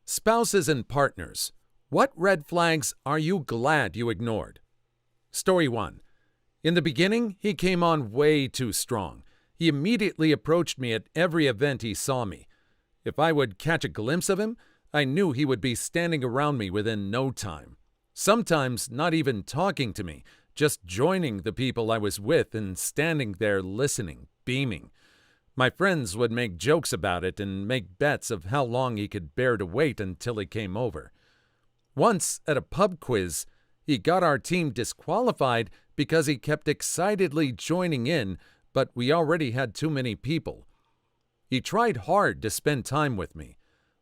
Spouses and partners. What red flags are you glad you ignored? Story 1. In the beginning, he came on way too strong. He immediately approached me at every event he saw me. If I would catch a glimpse of him, I knew he would be standing around me within no time. Sometimes not even talking to me, just joining the people I was with and standing there listening, beaming. My friends would make jokes about it and make bets of how long he could bear to wait until he came over. Once, at a pub quiz, he got our team disqualified because he kept excitedly joining in, but we already had too many people. He tried hard to spend time with me.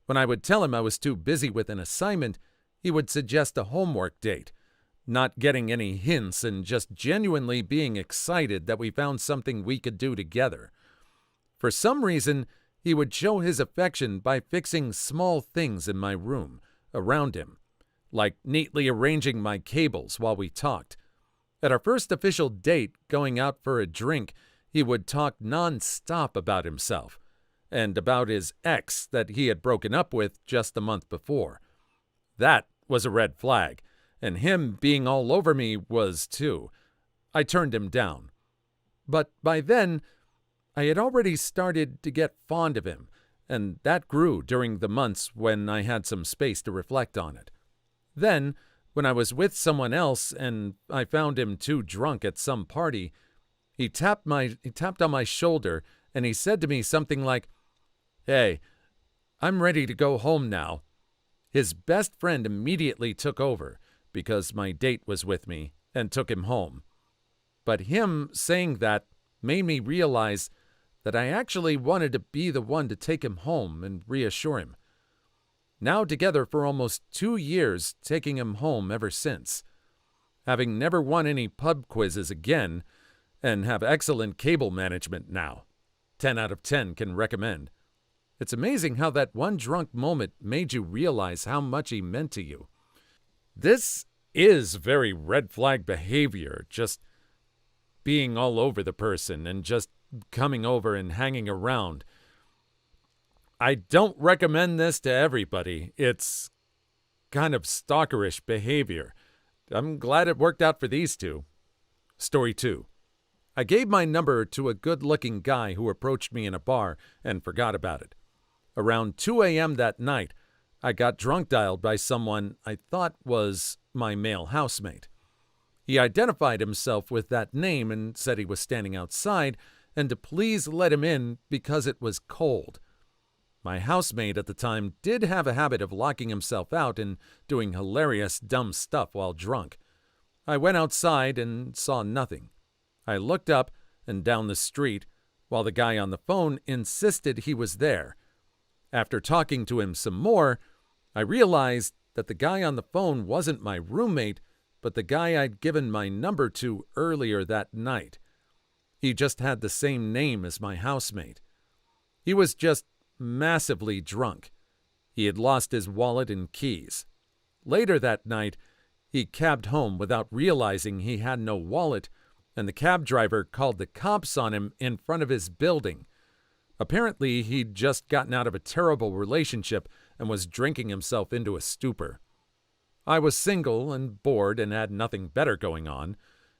When I would tell him I was too busy with an assignment, he would suggest a homework date, not getting any hints and just genuinely being excited that we found something we could do together. For some reason, he would show his affection by fixing small things in my room, around him, like neatly arranging my cables while we talked. At our first official date, going out for a drink, he would talk non-stop about himself, and about his ex that he had broken up with just the month before. That was a red flag, and him being all over me was too. I turned him down. But by then, I had already started to get fond of him, and that grew during the months when I had some space to reflect on it. Then, when I was with someone else and I found him too drunk at some party, he tapped on my shoulder and he said to me something like, "Hey, I'm ready to go home now." His best friend immediately took over because my date was with me and took him home. But him saying that made me realize that I actually wanted to be the one to take him home and reassure him. Now together for almost 2 years, taking him home ever since. Having never won any pub quizzes again, and have excellent cable management now. 10 out of 10 can recommend. It's amazing how that one drunk moment made you realize how much he meant to you. This is very red flag behavior, just being all over the person and just coming over and hanging around. I don't recommend this to everybody. It's kind of stalkerish behavior. I'm glad it worked out for these two. Story 2. I gave my number to a good-looking guy who approached me in a bar and forgot about it. Around 2 a.m. that night, I got drunk dialed by someone I thought was my male housemate. He identified himself with that name and said he was standing outside and to please let him in because it was cold. My housemate at the time did have a habit of locking himself out and doing hilarious, dumb stuff while drunk. I went outside and saw nothing. I looked up and down the street while the guy on the phone insisted he was there. After talking to him some more, I realized that the guy on the phone wasn't my roommate, but the guy I'd given my number to earlier that night. He just had the same name as my housemate. He was just massively drunk. He had lost his wallet and keys. Later that night, he cabbed home without realizing he had no wallet, and the cab driver called the cops on him in front of his building. Apparently, he'd just gotten out of a terrible relationship and was drinking himself into a stupor. I was single and bored and had nothing better going on,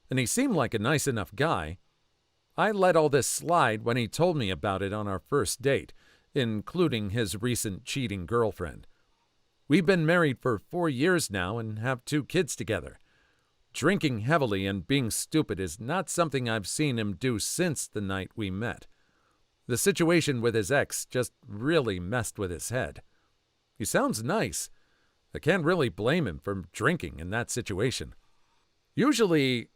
and he seemed like a nice enough guy. I let all this slide when he told me about it on our first date, including his recent cheating girlfriend. We've been married for 4 years now and have 2 kids together. Drinking heavily and being stupid is not something I've seen him do since the night we met. The situation with his ex just really messed with his head. He sounds nice. I can't really blame him for drinking in that situation. Usually,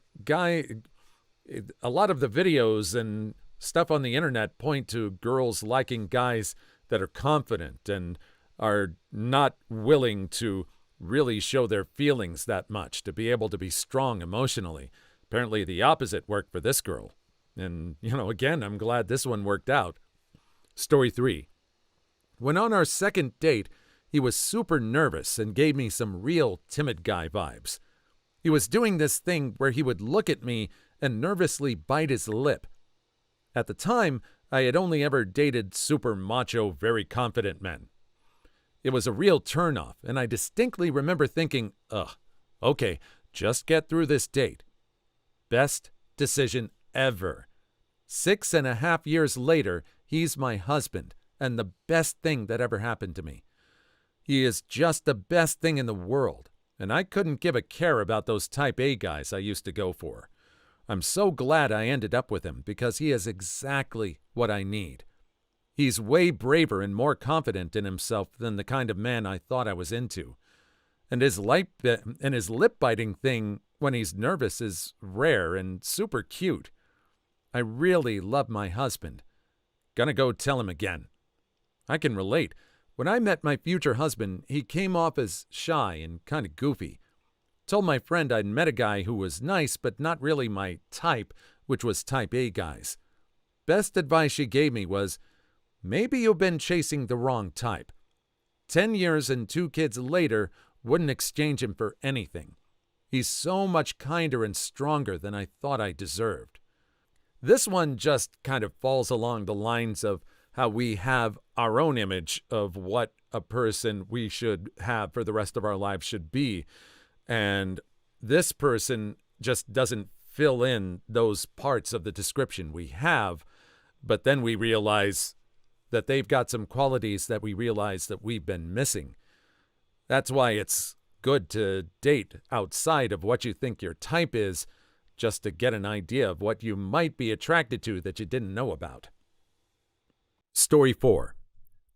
a lot of the videos and stuff on the internet point to girls liking guys that are confident and are not willing to really show their feelings that much, to be able to be strong emotionally. Apparently the opposite worked for this girl. And, again, I'm glad this one worked out. Story 3. When on our second date, he was super nervous and gave me some real timid guy vibes. He was doing this thing where he would look at me and nervously bite his lip. At the time, I had only ever dated super macho, very confident men. It was a real turnoff, and I distinctly remember thinking, ugh, okay, just get through this date. Best decision ever. 6.5 years later, he's my husband, and the best thing that ever happened to me. He is just the best thing in the world, and I couldn't give a care about those type A guys I used to go for. I'm so glad I ended up with him because he is exactly what I need. He's way braver and more confident in himself than the kind of man I thought I was into. And his lip-biting thing when he's nervous is rare and super cute. I really love my husband. Gonna go tell him again. I can relate. When I met my future husband, he came off as shy and kind of goofy. Told my friend I'd met a guy who was nice but not really my type, which was type A guys. Best advice she gave me was, maybe you've been chasing the wrong type. 10 years and 2 kids later, wouldn't exchange him for anything. He's so much kinder and stronger than I thought I deserved. This one just kind of falls along the lines of how we have our own image of what a person we should have for the rest of our lives should be. And this person just doesn't fill in those parts of the description we have. But then we realize that they've got some qualities that we realize that we've been missing. That's why it's good to date outside of what you think your type is, just to get an idea of what you might be attracted to that you didn't know about. Story 4.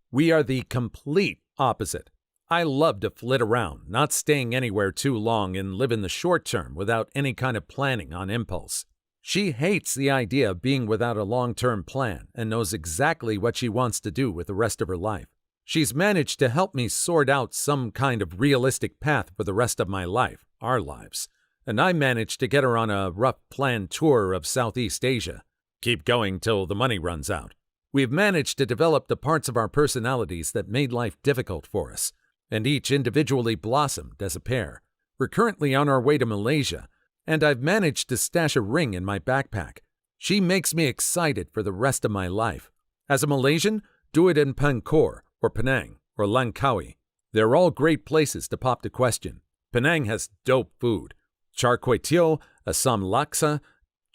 We are the complete opposite. I love to flit around, not staying anywhere too long, and live in the short term without any kind of planning on impulse. She hates the idea of being without a long-term plan and knows exactly what she wants to do with the rest of her life. She's managed to help me sort out some kind of realistic path for the rest of my life, our lives. And I managed to get her on a rough planned tour of Southeast Asia. Keep going till the money runs out. We've managed to develop the parts of our personalities that made life difficult for us, and each individually blossomed as a pair. We're currently on our way to Malaysia, and I've managed to stash a ring in my backpack. She makes me excited for the rest of my life. As a Malaysian, do it in Pankor, or Penang, or Langkawi. They're all great places to pop the question. Penang has dope food. Char Kway Teow, Assam Laksa,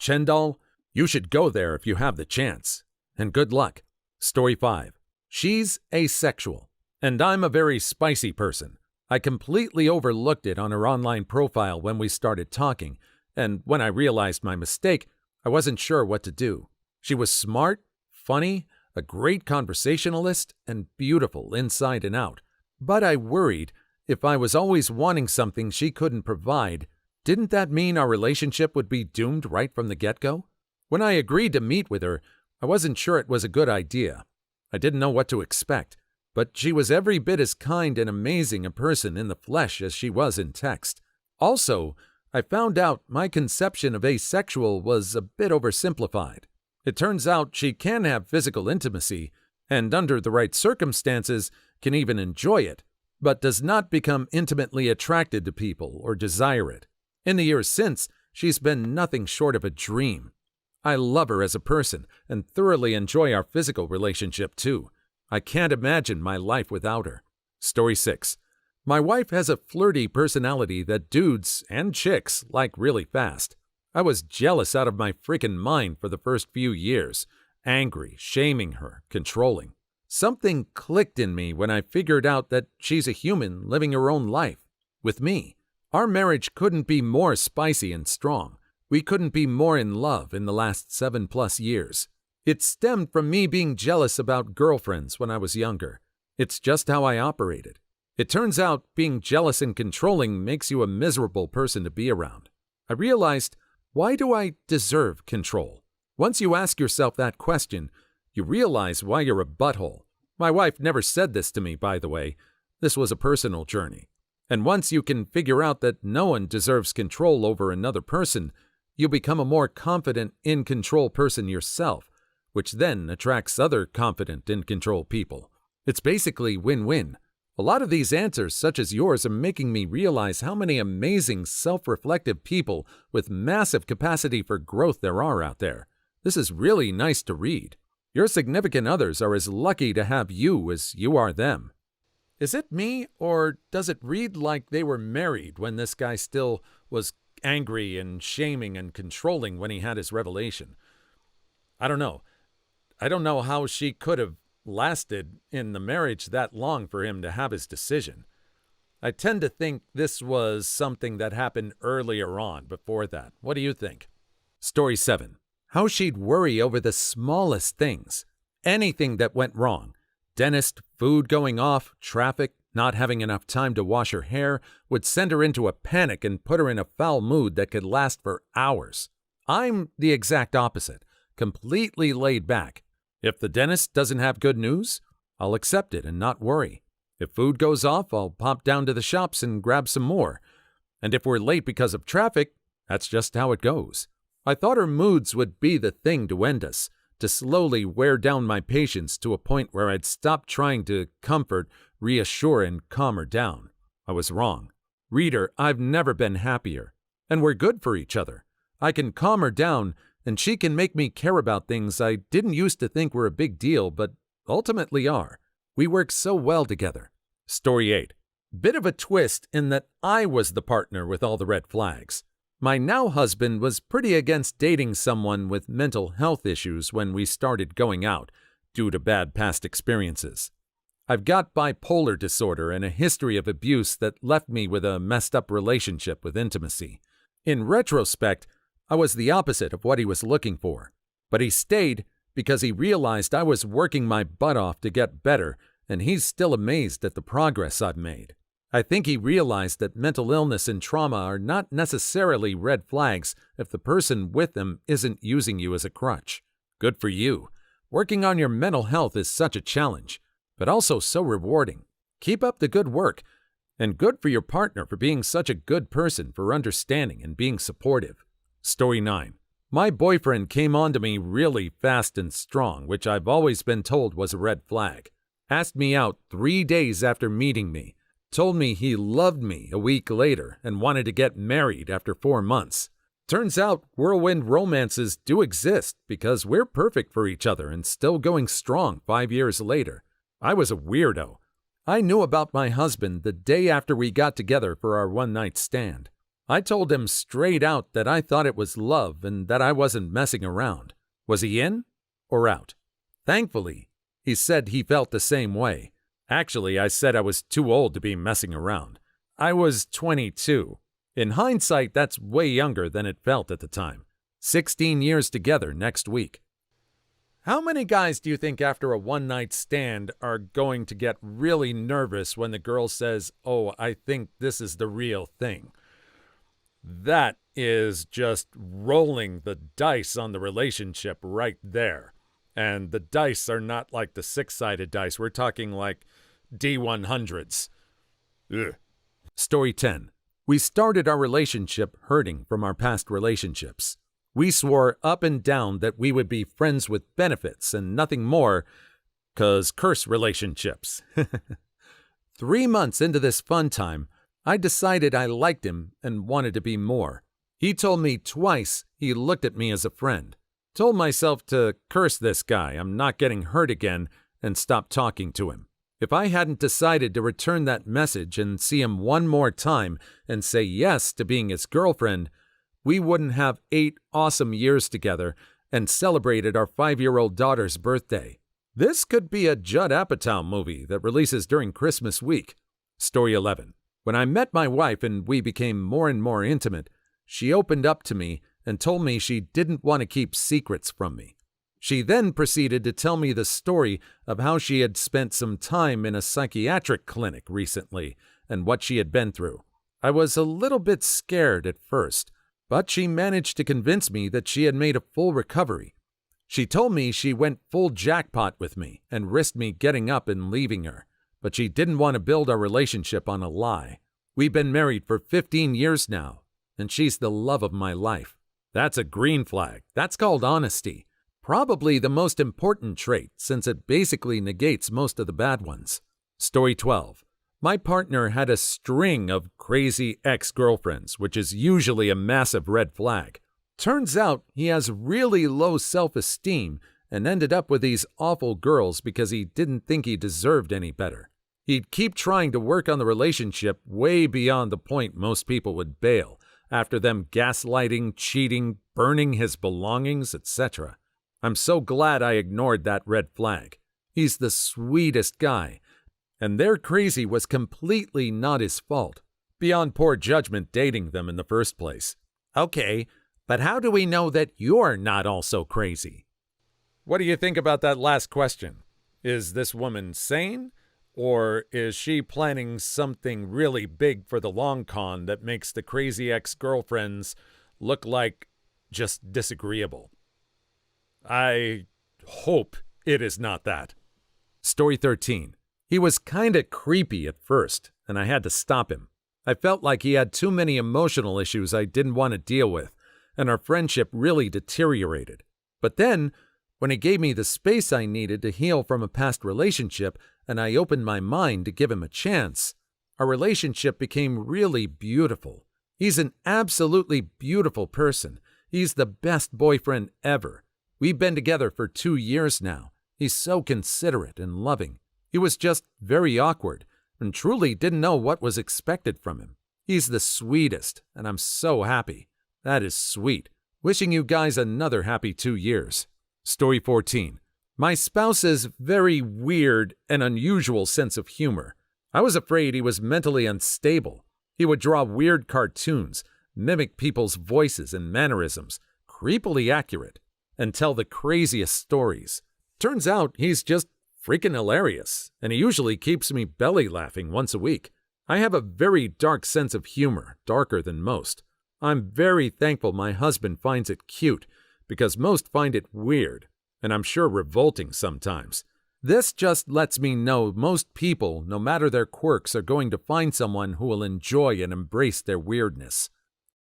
Chendol. You should go there if you have the chance. And good luck. Story 5. She's asexual, and I'm a very spicy person. I completely overlooked it on her online profile when we started talking, and when I realized my mistake, I wasn't sure what to do. She was smart, funny, a great conversationalist, and beautiful inside and out. But I worried if I was always wanting something she couldn't provide, didn't that mean our relationship would be doomed right from the get-go? When I agreed to meet with her, I wasn't sure it was a good idea. I didn't know what to expect, but she was every bit as kind and amazing a person in the flesh as she was in text. Also, I found out my conception of asexual was a bit oversimplified. It turns out she can have physical intimacy, and under the right circumstances can even enjoy it, but does not become intimately attracted to people or desire it. In the years since, she's been nothing short of a dream. I love her as a person and thoroughly enjoy our physical relationship too. I can't imagine my life without her. Story 6. My wife has a flirty personality that dudes and chicks like really fast. I was jealous out of my freaking mind for the first few years, angry, shaming her, controlling. Something clicked in me when I figured out that she's a human living her own life, with me. Our marriage couldn't be more spicy and strong. We couldn't be more in love in the last 7+ years. It stemmed from me being jealous about girlfriends when I was younger. It's just how I operated. It turns out being jealous and controlling makes you a miserable person to be around. I realized, why do I deserve control? Once you ask yourself that question, you realize why you're a butthole. My wife never said this to me, by the way. This was a personal journey. And once you can figure out that no one deserves control over another person, you become a more confident, in-control person yourself, which then attracts other confident, in-control people. It's basically win-win. A lot of these answers, such as yours, are making me realize how many amazing, self-reflective people with massive capacity for growth there are out there. This is really nice to read. Your significant others are as lucky to have you as you are them. Is it me, or does it read like they were married when this guy still was angry and shaming and controlling when he had his revelation? I don't know. I don't know how she could have lasted in the marriage that long for him to have his decision. I tend to think this was something that happened earlier on before that. What do you think? Story 7. How she'd worry over the smallest things. Anything that went wrong. Dentist, food going off, traffic, not having enough time to wash her hair would send her into a panic and put her in a foul mood that could last for hours. I'm the exact opposite, completely laid back. If the dentist doesn't have good news, I'll accept it and not worry. If food goes off, I'll pop down to the shops and grab some more. And if we're late because of traffic, that's just how it goes. I thought her moods would be the thing to end us, to slowly wear down my patience to a point where I'd stop trying to comfort, reassure, and calm her down. I was wrong. Reader, I've never been happier. And we're good for each other. I can calm her down, and she can make me care about things I didn't used to think were a big deal, but ultimately are. We work so well together. Story 8. Bit of a twist in that I was the partner with all the red flags. My now husband was pretty against dating someone with mental health issues when we started going out, due to bad past experiences. I've got bipolar disorder and a history of abuse that left me with a messed up relationship with intimacy. In retrospect, I was the opposite of what he was looking for, but he stayed because he realized I was working my butt off to get better, and he's still amazed at the progress I've made. I think he realized that mental illness and trauma are not necessarily red flags if the person with them isn't using you as a crutch. Good for you. Working on your mental health is such a challenge, but also so rewarding. Keep up the good work, and good for your partner for being such a good person, for understanding and being supportive. Story 9. My boyfriend came on to me really fast and strong, which I've always been told was a red flag. Asked me out 3 days after meeting me. Told me he loved me a week later and wanted to get married after 4 months. Turns out whirlwind romances do exist because we're perfect for each other and still going strong 5 years later. I was a weirdo. I knew about my husband the day after we got together for our one-night stand. I told him straight out that I thought it was love and that I wasn't messing around. Was he in or out? Thankfully, he said he felt the same way. Actually, I said I was too old to be messing around. I was 22. In hindsight, that's way younger than it felt at the time. 16 years together next week. How many guys do you think after a one-night stand are going to get really nervous when the girl says, "Oh, I think this is the real thing"? That is just rolling the dice on the relationship right there. And the dice are not like the 6-sided dice. We're talking like D100s. Ugh. Story 10. We started our relationship hurting from our past relationships. We swore up and down that we would be friends with benefits and nothing more, 'cause curse relationships. 3 months into this fun time, I decided I liked him and wanted to be more. He told me twice he looked at me as a friend. Told myself to curse this guy, I'm not getting hurt again, and stop talking to him. If I hadn't decided to return that message and see him one more time and say yes to being his girlfriend, we wouldn't have 8 awesome years together and celebrated our 5-year-old daughter's birthday. This could be a Judd Apatow movie that releases during Christmas week. Story 11. When I met my wife and we became more and more intimate, she opened up to me and told me she didn't want to keep secrets from me. She then proceeded to tell me the story of how she had spent some time in a psychiatric clinic recently and what she had been through. I was a little bit scared at first, but she managed to convince me that she had made a full recovery. She told me she went full jackpot with me and risked me getting up and leaving her, but she didn't want to build our relationship on a lie. We've been married for 15 years now, and she's the love of my life. That's a green flag. That's called honesty. Probably the most important trait, since it basically negates most of the bad ones. Story 12. My partner had a string of crazy ex-girlfriends, which is usually a massive red flag. Turns out he has really low self-esteem and ended up with these awful girls because he didn't think he deserved any better. He'd keep trying to work on the relationship way beyond the point most people would bail, after them gaslighting, cheating, burning his belongings, etc. I'm so glad I ignored that red flag. He's the sweetest guy, and their crazy was completely not his fault, beyond poor judgment dating them in the first place. Okay, but how do we know that you're not also crazy? What do you think about that last question? Is this woman sane? Or is she planning something really big for the long con that makes the crazy ex-girlfriends look like just disagreeable? I hope it is not that. Story 13. He was kinda creepy at first, and I had to stop him. I felt like he had too many emotional issues I didn't want to deal with, and our friendship really deteriorated. But then, when he gave me the space I needed to heal from a past relationship, and I opened my mind to give him a chance, our relationship became really beautiful. He's an absolutely beautiful person. He's the best boyfriend ever. We've been together for 2 years now. He's so considerate and loving. He was just very awkward and truly didn't know what was expected from him. He's the sweetest, and I'm so happy. That is sweet. Wishing you guys another happy 2 years. Story 14. My spouse's very weird and unusual sense of humor. I was afraid he was mentally unstable. He would draw weird cartoons, mimic people's voices and mannerisms, creepily accurate, and tell the craziest stories. Turns out he's just freaking hilarious, and he usually keeps me belly laughing once a week. I have a very dark sense of humor, darker than most. I'm very thankful my husband finds it cute, because most find it weird, and I'm sure revolting sometimes. This just lets me know most people, no matter their quirks, are going to find someone who will enjoy and embrace their weirdness.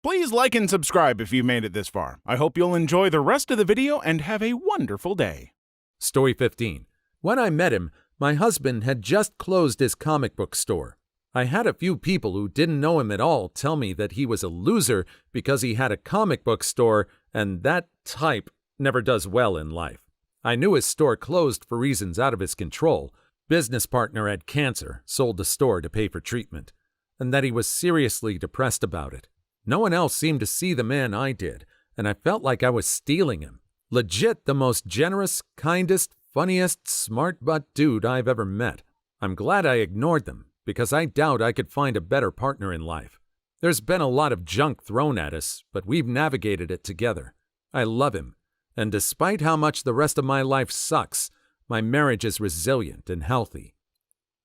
Please like and subscribe if you made it this far. I hope you'll enjoy the rest of the video and have a wonderful day. Story 15. When I met him, my husband had just closed his comic book store. I had a few people who didn't know him at all tell me that he was a loser because he had a comic book store, and that type never does well in life. I knew his store closed for reasons out of his control. Business partner had cancer, sold the store to pay for treatment, and that he was seriously depressed about it. No one else seemed to see the man I did, and I felt like I was stealing him. Legit the most generous, kindest, funniest, smart butt dude I've ever met. I'm glad I ignored them, because I doubt I could find a better partner in life. There's been a lot of junk thrown at us, but we've navigated it together. I love him, and despite how much the rest of my life sucks, my marriage is resilient and healthy.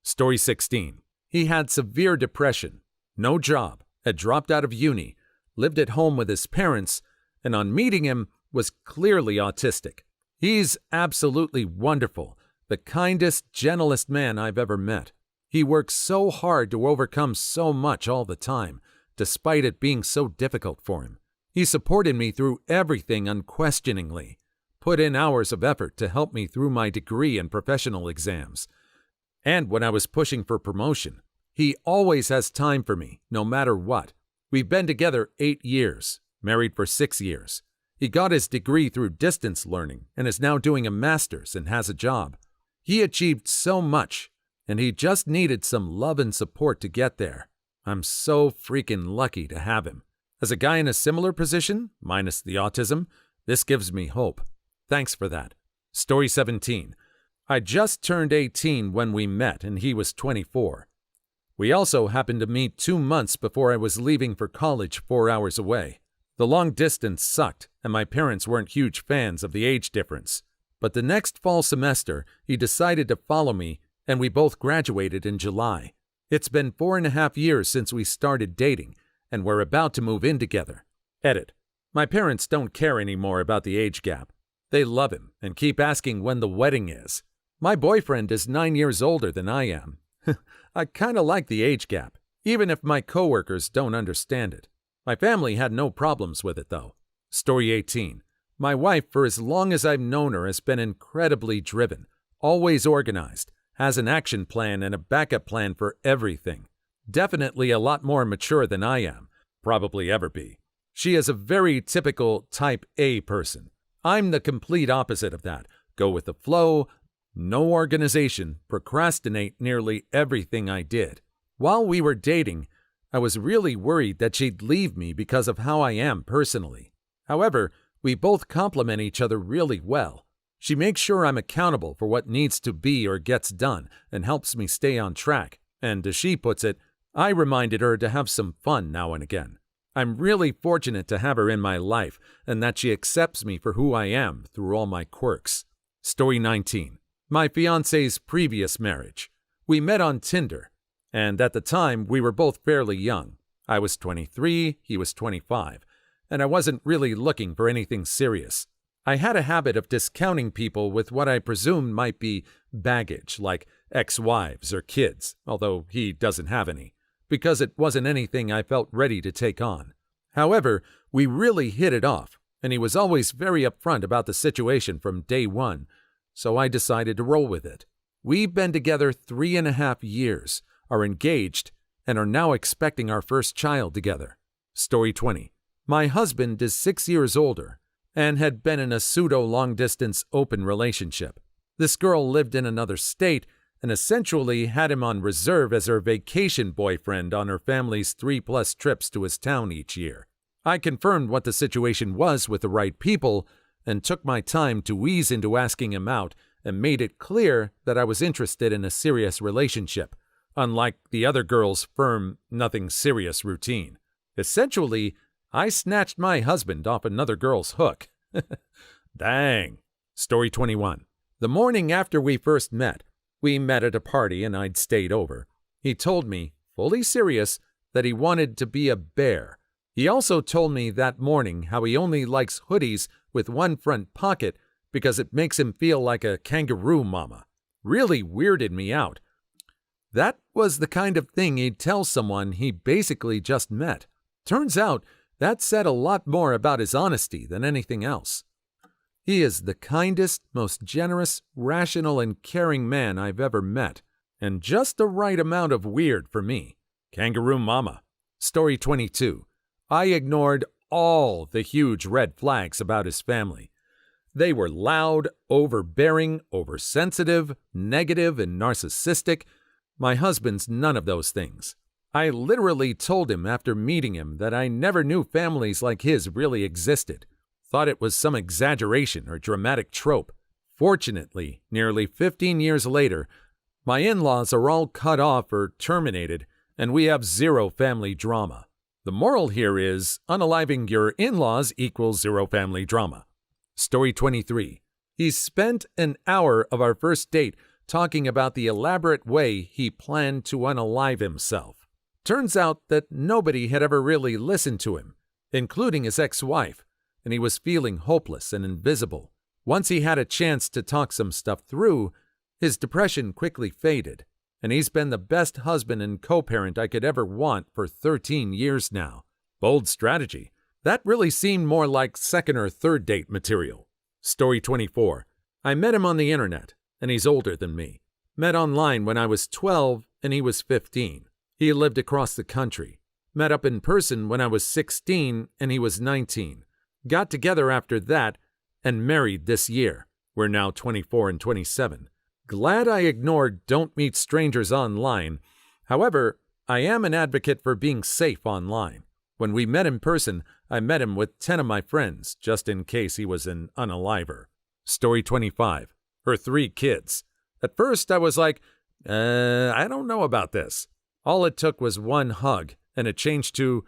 Story 16. He had severe depression, no job, had dropped out of uni, lived at home with his parents, and on meeting him was clearly autistic. He's absolutely wonderful, the kindest, gentlest man I've ever met. He works so hard to overcome so much all the time, despite it being so difficult for him. He supported me through everything unquestioningly, put in hours of effort to help me through my degree and professional exams. And when I was pushing for promotion, he always has time for me, no matter what. We've been together 8 years, married for 6 years. He got his degree through distance learning and is now doing a master's and has a job. He achieved so much, and he just needed some love and support to get there. I'm so freaking lucky to have him. As a guy in a similar position, minus the autism, this gives me hope. Thanks for that. Story 17. I just turned 18 when we met, and he was 24. We also happened to meet 2 months before I was leaving for college 4 hours away. The long distance sucked, and my parents weren't huge fans of the age difference. But the next fall semester, he decided to follow me, and we both graduated in July. It's been 4.5 years since we started dating, and we're about to move in together. Edit. My parents don't care anymore about the age gap. They love him and keep asking when the wedding is. My boyfriend is 9 years older than I am. I kinda like the age gap, even if my coworkers don't understand it. My family had no problems with it, though. Story 18. My wife, for as long as I've known her, has been incredibly driven, always organized, has an action plan and a backup plan for everything. Definitely a lot more mature than I am, probably ever be. She is a very typical type A person. I'm the complete opposite of that. Go with the flow, no organization, procrastinate nearly everything I did. While we were dating, I was really worried that she'd leave me because of how I am personally. However, we both complement each other really well. She makes sure I'm accountable for what needs to be or gets done and helps me stay on track. And as she puts it, I reminded her to have some fun now and again. I'm really fortunate to have her in my life and that she accepts me for who I am through all my quirks. Story 19. My fiance's previous marriage. We met on Tinder, and at the time we were both fairly young. I was 23, he was 25, and I wasn't really looking for anything serious. I had a habit of discounting people with what I presumed might be baggage, like ex-wives or kids, although he doesn't have any, because it wasn't anything I felt ready to take on. However, we really hit it off, and he was always very upfront about the situation from day one, so I decided to roll with it. We've been together 3.5 years, are engaged, and are now expecting our first child together. Story 20. My husband is 6 years older and had been in a pseudo-long-distance open relationship. This girl lived in another state and essentially had him on reserve as her vacation boyfriend on her family's 3+ trips to his town each year. I confirmed what the situation was with the right people and took my time to ease into asking him out and made it clear that I was interested in a serious relationship, unlike the other girl's firm, nothing serious routine. Essentially, I snatched my husband off another girl's hook. Dang. Story 21. The morning after we first met, we met at a party and I'd stayed over. He told me, fully serious, that he wanted to be a bear. He also told me that morning how he only likes hoodies with one front pocket because it makes him feel like a kangaroo mama. Really weirded me out. That was the kind of thing he'd tell someone he basically just met. Turns out, that said a lot more about his honesty than anything else. He is the kindest, most generous, rational, and caring man I've ever met, and just the right amount of weird for me. Kangaroo mama. Story 22. I ignored all the huge red flags about his family. They were loud, overbearing, oversensitive, negative, and narcissistic. My husband's none of those things. I literally told him after meeting him that I never knew families like his really existed. Thought it was some exaggeration or dramatic trope. Fortunately, nearly 15 years later, my in-laws are all cut off or terminated, and we have zero family drama. The moral here is, unaliving your in-laws equals zero family drama. Story 23. He spent an hour of our first date talking about the elaborate way he planned to unalive himself. Turns out that nobody had ever really listened to him, including his ex-wife, and he was feeling hopeless and invisible. Once he had a chance to talk some stuff through, his depression quickly faded, and he's been the best husband and co-parent I could ever want for 13 years now. Bold strategy. That really seemed more like second or third date material. Story 24. I met him on the internet, and he's older than me. Met online when I was 12 and he was 15. He lived across the country. Met up in person when I was 16 and he was 19. Got together after that and married this year. We're now 24 and 27. Glad I ignored don't meet strangers online. However, I am an advocate for being safe online. When we met in person, I met him with 10 of my friends, just in case he was an unaliver. Story 25. Her 3 kids. At first, I was like, I don't know about this. All it took was one hug, and it changed to,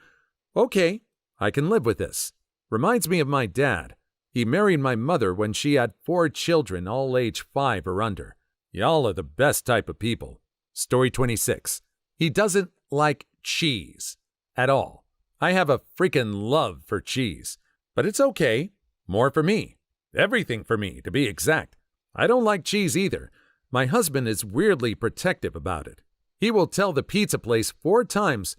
okay, I can live with this. Reminds me of my dad. He married my mother when she had 4 children, all age 5 or under. Y'all are the best type of people. Story 26. He doesn't like cheese at all. I have a freaking love for cheese, but it's okay. More for me. Everything for me, to be exact. I don't like cheese either. My husband is weirdly protective about it. He will tell the pizza place 4 times,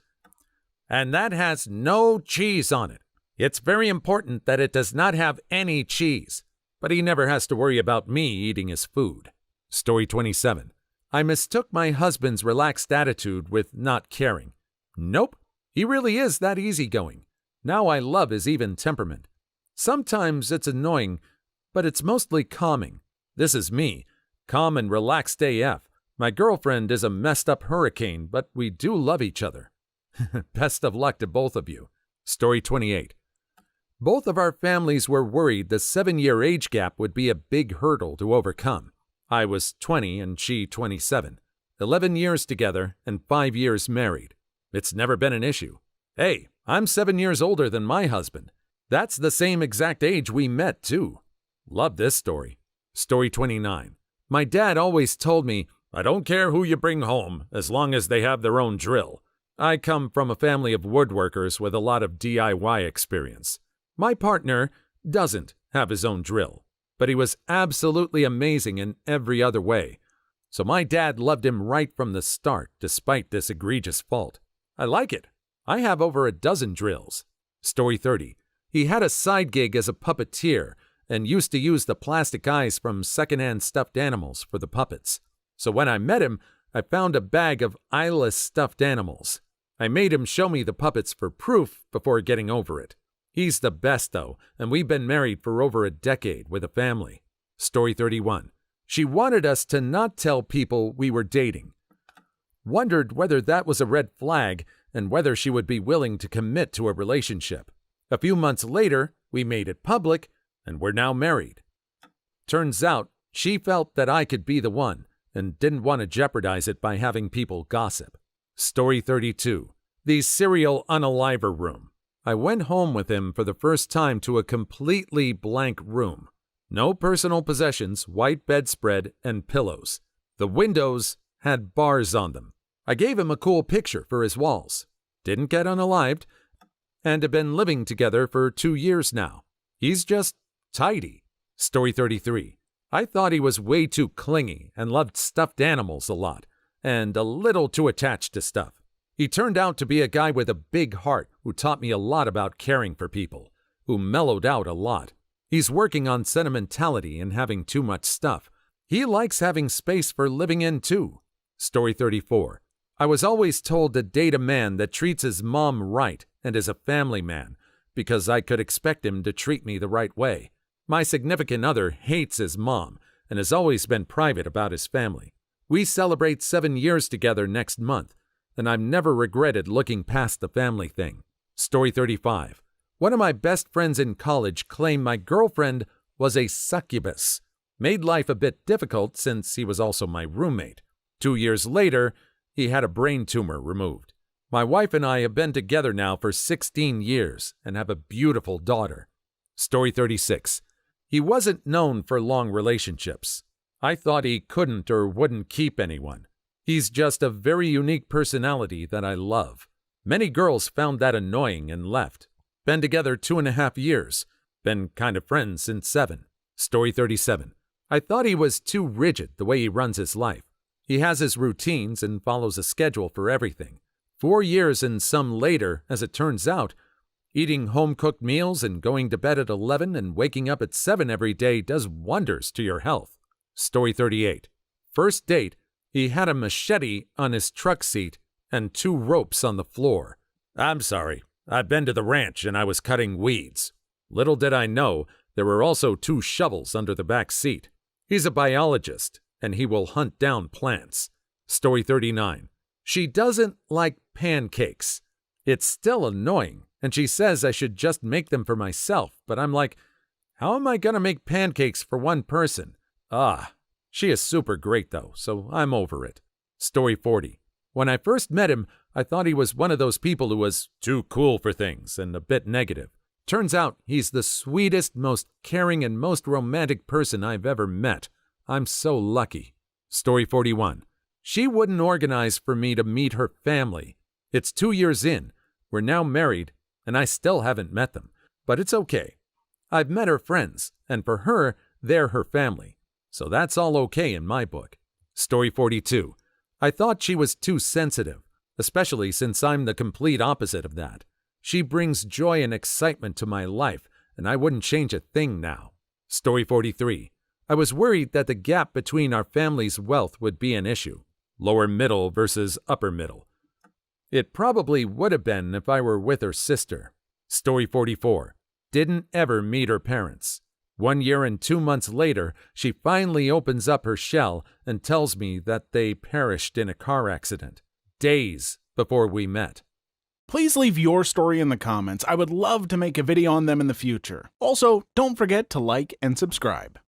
and that has no cheese on it. It's very important that it does not have any cheese, but he never has to worry about me eating his food. Story 27. I mistook my husband's relaxed attitude with not caring. Nope, he really is that easygoing. Now I love his even temperament. Sometimes it's annoying, but it's mostly calming. This is me. Calm and relaxed AF. My girlfriend is a messed up hurricane, but we do love each other. Best of luck to both of you. Story 28. Both of our families were worried the 7-year age gap would be a big hurdle to overcome. I was 20 and she 27. 11 years together and 5 years married. It's never been an issue. Hey, I'm 7 years older than my husband. That's the same exact age we met, too. Love this story. Story 29. My dad always told me, I don't care who you bring home, as long as they have their own drill. I come from a family of woodworkers with a lot of DIY experience. My partner doesn't have his own drill, but he was absolutely amazing in every other way. So my dad loved him right from the start, despite this egregious fault. I like it. I have over a dozen drills. Story 30. He had a side gig as a puppeteer and used to use the plastic eyes from secondhand stuffed animals for the puppets. So when I met him, I found a bag of eyeless stuffed animals. I made him show me the puppets for proof before getting over it. He's the best, though, and we've been married for over a decade with a family. Story 31. She wanted us to not tell people we were dating. Wondered whether that was a red flag and whether she would be willing to commit to a relationship. A few months later, we made it public, and we're now married. Turns out, she felt that I could be the one and didn't want to jeopardize it by having people gossip. Story 32. The serial unaliver room. I went home with him for the first time to a completely blank room. No personal possessions, white bedspread, and pillows. The windows had bars on them. I gave him a cool picture for his walls. Didn't get unalived, and have been living together for 2 years now. He's just tidy. Story 33. I thought he was way too clingy and loved stuffed animals a lot, and a little too attached to stuff. He turned out to be a guy with a big heart who taught me a lot about caring for people, who mellowed out a lot. He's working on sentimentality and having too much stuff. He likes having space for living in, too. Story 34. I was always told to date a man that treats his mom right and is a family man, because I could expect him to treat me the right way. My significant other hates his mom and has always been private about his family. We celebrate 7 years together next month, and I've never regretted looking past the family thing. Story 35. One of my best friends in college claimed my girlfriend was a succubus. Made life a bit difficult since he was also my roommate. 2 years later, he had a brain tumor removed. My wife and I have been together now for 16 years and have a beautiful daughter. Story 36. He wasn't known for long relationships. I thought he couldn't or wouldn't keep anyone. He's just a very unique personality that I love. Many girls found that annoying and left. Been together 2.5 years. Been kind of friends since 7. Story 37. I thought he was too rigid the way he runs his life. He has his routines and follows a schedule for everything. 4 years and some later, as it turns out, eating home-cooked meals and going to bed at 11 and waking up at 7 every day does wonders to your health. Story 38. First date, he had a machete on his truck seat and 2 ropes on the floor. I'm sorry, I've been to the ranch and I was cutting weeds. Little did I know, there were also 2 shovels under the back seat. He's a biologist, and he will hunt down plants. Story 39. She doesn't like pancakes. It's still annoying, and she says I should just make them for myself, but I'm like, how am I going to make pancakes for one person? She is super great though, so I'm over it. Story 40. When I first met him, I thought he was one of those people who was too cool for things and a bit negative. Turns out he's the sweetest, most caring, and most romantic person I've ever met. I'm so lucky. Story 41. She wouldn't organize for me to meet her family. It's 2 years in. We're now married, and I still haven't met them. But it's okay. I've met her friends, and for her, they're her family. So that's all okay in my book. Story 42. I thought she was too sensitive, especially since I'm the complete opposite of that. She brings joy and excitement to my life, and I wouldn't change a thing now. Story 43. I was worried that the gap between our family's wealth would be an issue. Lower middle versus upper middle. It probably would have been if I were with her sister. Story 44. Didn't ever meet her parents. 1 year and 2 months later, she finally opens up her shell and tells me that they perished in a car accident, days before we met. Please leave your story in the comments. I would love to make a video on them in the future. Also, don't forget to like and subscribe.